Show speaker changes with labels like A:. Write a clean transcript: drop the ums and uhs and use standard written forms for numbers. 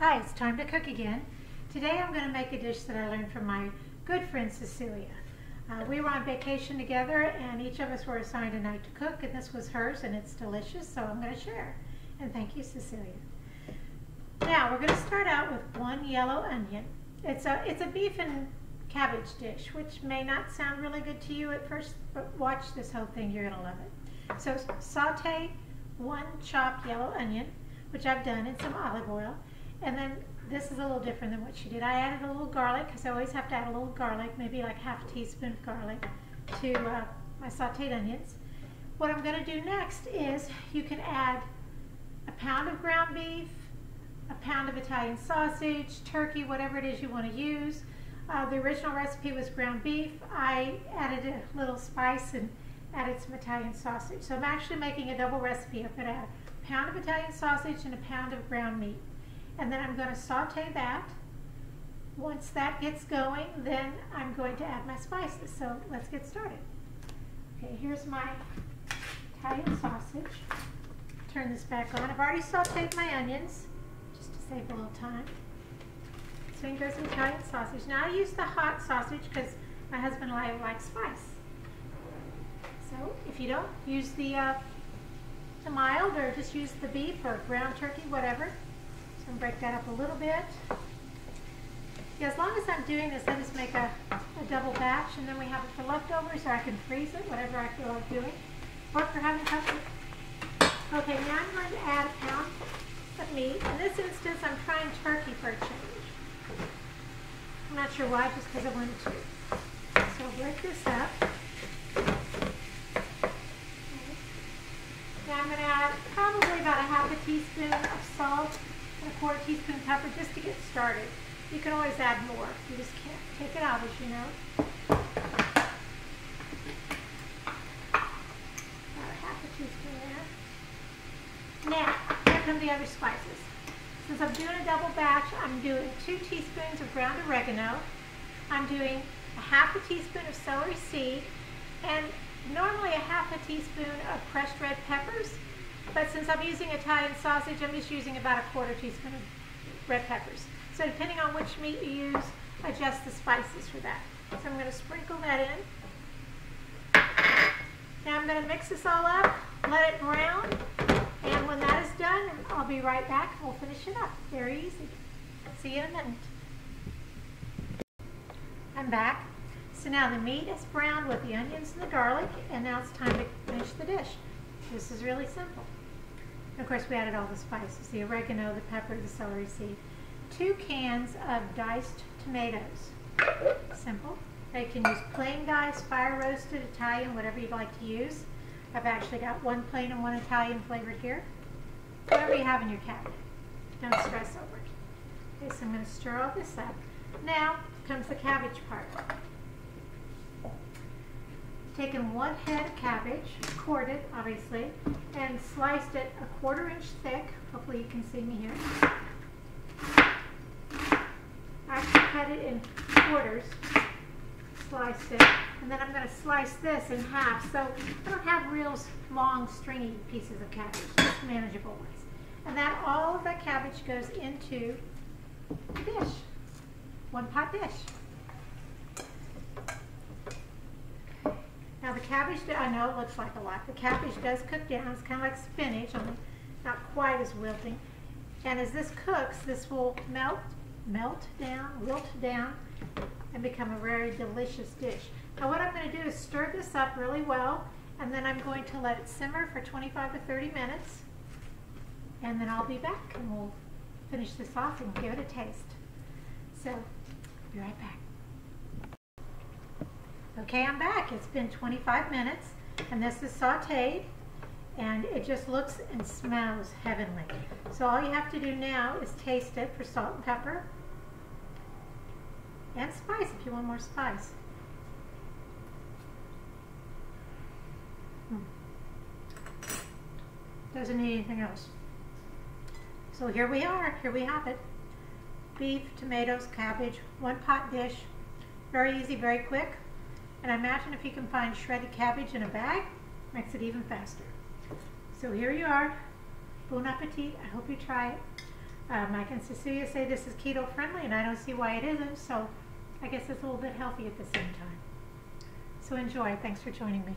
A: Hi, it's time to cook again. Today I'm going to make a dish that I learned from my good friend Cecelia. We were on vacation together and each of us were assigned a night to cook, and this was hers and it's delicious, so I'm going to share. And thank you, Cecelia. Now we're going to start out with one yellow onion. It's a beef and cabbage dish, which may not sound really good to you at first, but watch this whole thing, you're going to love it. So saute one chopped yellow onion, which I've done, in some olive oil. And then this is a little different than what she did. I added a little garlic, because I always have to add a little garlic, maybe like half a teaspoon of garlic to my sauteed onions. What I'm going to do next is you can add a pound of ground beef, a pound of Italian sausage, turkey, whatever it is you want to use. The original recipe was ground beef. I added a little spice and added some Italian sausage. So I'm actually making a double recipe. I'm going to add a pound of Italian sausage and a pound of ground meat. And then I'm going to saute that. Once that gets going, then I'm going to add my spices. So let's get started. Okay, here's my Italian sausage. Turn this back on. I've already sauteed my onions, just to save a little time. So in goes the Italian sausage. Now I use the hot sausage because my husband and I like spice. So if you don't, use the mild, or just use the beef or ground turkey, whatever. So I'm going to break that up a little bit. Yeah, as long as I'm doing this, I just make a double batch, and then we have it for leftovers, or I can freeze it, whatever I feel like doing, or for having company. Okay, now I'm going to add a pound of meat. In this instance, I'm trying turkey for a change. I'm not sure why, just because I wanted to. So I'll break this up. Now I'm going to add probably about a half a teaspoon of salt and a quarter teaspoon of pepper just to get started. You can always add more. You just can't take it out, as you know. About a half a teaspoon there. Now, here come the other spices. Since I'm doing a double batch, I'm doing 2 teaspoons of ground oregano. I'm doing a half a teaspoon of celery seed, and normally a half a teaspoon of crushed red peppers. But since I'm using Italian sausage, I'm just using about a quarter teaspoon of red peppers. So depending on which meat you use, adjust the spices for that. So I'm going to sprinkle that in. Now I'm going to mix this all up, let it brown, and when that is done, I'll be right back and we'll finish it up. Very easy. See you in a minute. I'm back. So now the meat is browned with the onions and the garlic, and now it's time to finish the dish. This is really simple. And of course, we added all the spices, the oregano, the pepper, the celery seed. 2 cans of diced tomatoes. Simple. Now you can use plain diced, fire roasted, Italian, whatever you'd like to use. I've actually got 1 plain and 1 Italian flavored here. Whatever you have in your cabinet. Don't stress over it. Okay, so I'm going to stir all this up. Now comes the cabbage part. Taken 1 head of cabbage, quartered obviously, and sliced it a 1/4 inch thick. Hopefully you can see me here. I cut it in quarters, sliced it, and then I'm going to slice this in half, so I don't have real long stringy pieces of cabbage, just manageable ones. And then all of that cabbage goes into the dish, 1-pot dish. Now the cabbage, I know it looks like a lot. The cabbage does cook down. It's kind of like spinach, only not quite as wilting. And as this cooks, this will wilt down, and become a very delicious dish. Now what I'm going to do is stir this up really well, and then I'm going to let it simmer for 25 to 30 minutes. And then I'll be back, and we'll finish this off and give it a taste. So, be right back. Okay, I'm back. It's been 25 minutes, and this is sauteed, and it just looks and smells heavenly. So all you have to do now is taste it for salt and pepper, and spice if you want more spice. Doesn't need anything else. So here we are. Here we have it. Beef, tomatoes, cabbage, 1-pot dish. Very easy, very quick. And I imagine if you can find shredded cabbage in a bag, makes it even faster. So here you are. Bon appetit. I hope you try it. Mike and Cecelia say this is keto friendly, and I don't see why it isn't, so I guess it's a little bit healthy at the same time. So enjoy. Thanks for joining me.